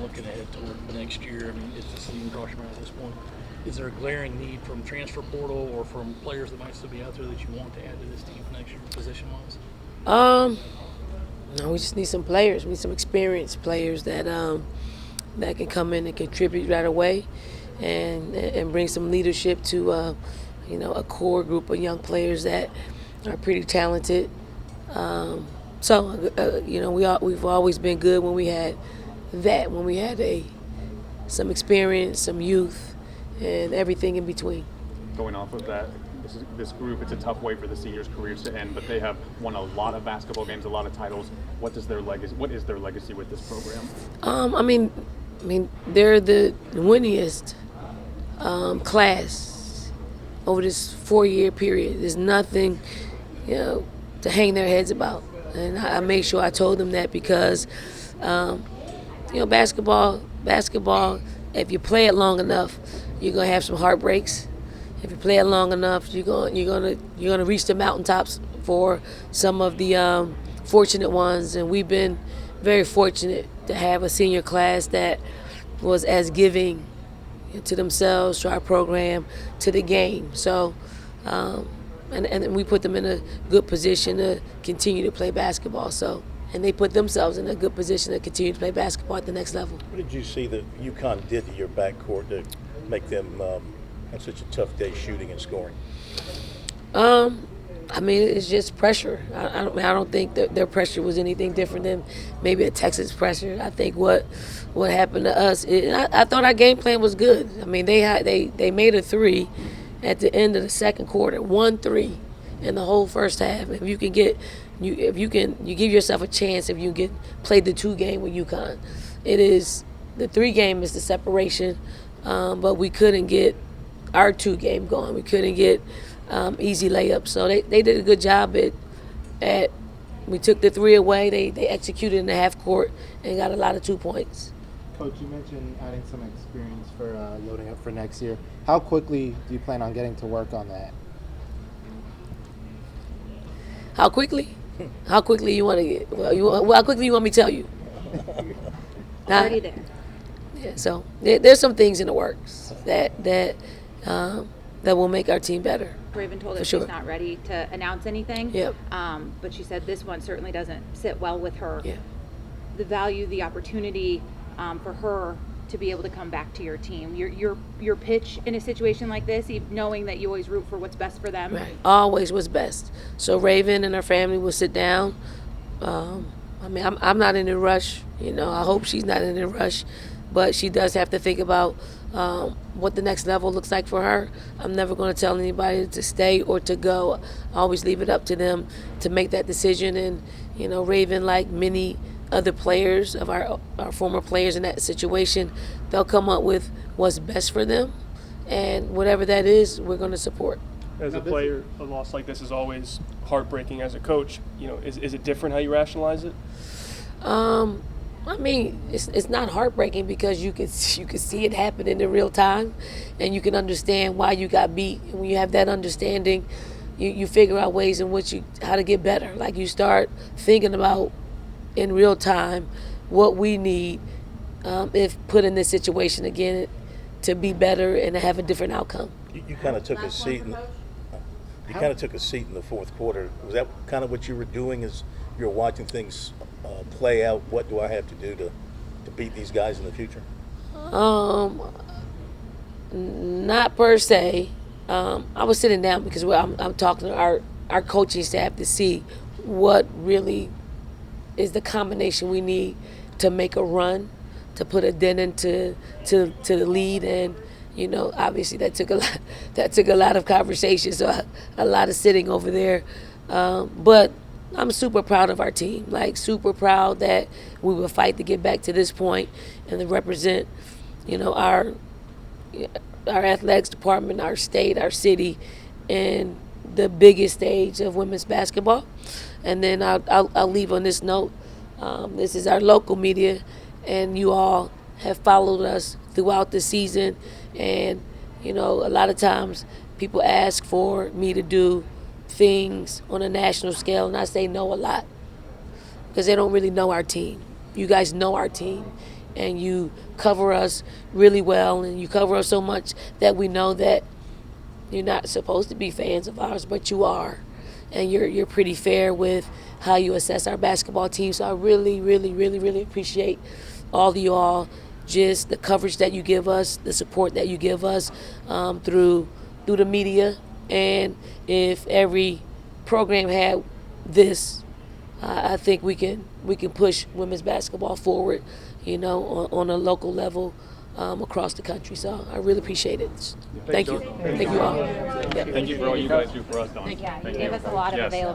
looking ahead toward the next year? I mean, it's the season across your mind at this point. Is there a glaring need from transfer portal or from players that might still be out there that you want to add to this team for next year, position-wise? No, we just need some players. We need some experienced players that that can come in and contribute right away, and bring some leadership to a core group of young players that are pretty talented. We've always been good when we had that, when we had some experience, some youth, and everything in between. Going off of that, this group, it's a tough way for the seniors' careers to end, but they have won a lot of basketball games, a lot of titles. What is their legacy with this program? I mean, they're the winningest class over this 4-year period. There's nothing, to hang their heads about, and I made sure I told them that because, basketball. If you play it long enough, you're gonna have some heartbreaks. If you play it long enough, you're gonna reach the mountaintops for some of the fortunate ones, and we've been very fortunate to have a senior class that was as giving to themselves, to our program, to the game. So, and we put them in a good position to continue to play basketball. So, and they put themselves in a good position to continue to play basketball at the next level. What did you see that UConn did to your backcourt to make them have such a tough day shooting and scoring? It's just pressure. I don't think that their pressure was anything different than maybe a Texas pressure. I think what happened to us, I thought our game plan was good. I mean, they made a three at the end of the second quarter, 1-3 in the whole first half. If you give yourself a chance if you get played the 2 game with UConn. It is the 3 game is the separation, but we couldn't get our 2 game going. We couldn't get easy layups. So they did a good job at we took the 3 away. They executed in the half court and got a lot of 2 points. Coach, you mentioned adding some experience for loading up for next year. How quickly do you plan on getting to work on that? How quickly? How quickly you want to get? How quickly you want me to tell you? Already there. Yeah. So there's some things in the works that will make our team better. Raven told us sure. she's not ready to announce anything. Yep. But she said this one certainly doesn't sit well with her. Yeah. The value, the opportunity for her to be able to come back to your team. Your pitch in a situation like this, knowing that you always root for what's best for them. Right. Always what's best. So Raven and her family will sit down. I'm not in a rush. I hope she's not in a rush, but she does have to think about what the next level looks like for her. I'm never going to tell anybody to stay or to go. I always leave it up to them to make that decision. And Raven, like many other players of our former players in that situation, they'll come up with what's best for them, and whatever that is, we're going to support. As a player, a loss like this is always heartbreaking. As a coach, is it different how you rationalize it? It's not heartbreaking because you can see it happen in the real time, and you can understand why you got beat. And when you have that understanding, you figure out ways in which how to get better. Like you start thinking about in real time what we need if put in this situation again to be better and to have a different outcome. You kind of took a seat. You kind of took a seat in the fourth quarter. Was that kind of what you were doing as you were watching things play out? What do I have to do to beat these guys in the future? Not per se. I was sitting down because I'm talking to our coaching staff to see what really is the combination we need to make a run, to put a dent into the lead. And obviously that took a lot of conversations, so a lot of sitting over there. But I'm super proud of our team, super proud that we will fight to get back to this point and to represent, our athletics department, our state, our city, in the biggest stage of women's basketball. And then I'll leave on this note. This is our local media, and you all have followed us throughout the season. And, a lot of times people ask for me to do things on a national scale, and I say no a lot because they don't really know our team. You guys know our team, and you cover us really well, and you cover us so much that we know that you're not supposed to be fans of ours, but you are. And you're pretty fair with how you assess our basketball team. So I really, really, really, really appreciate all of you all, just the coverage that you give us, the support that you give us through the media. And if every program had this, I think we can push women's basketball forward, on a local level across the country. So I really appreciate it. Thank you. Thank you all. Yep. Thank you for all you guys do for us, Don. Yeah, you gave us a lot of Yes. availability.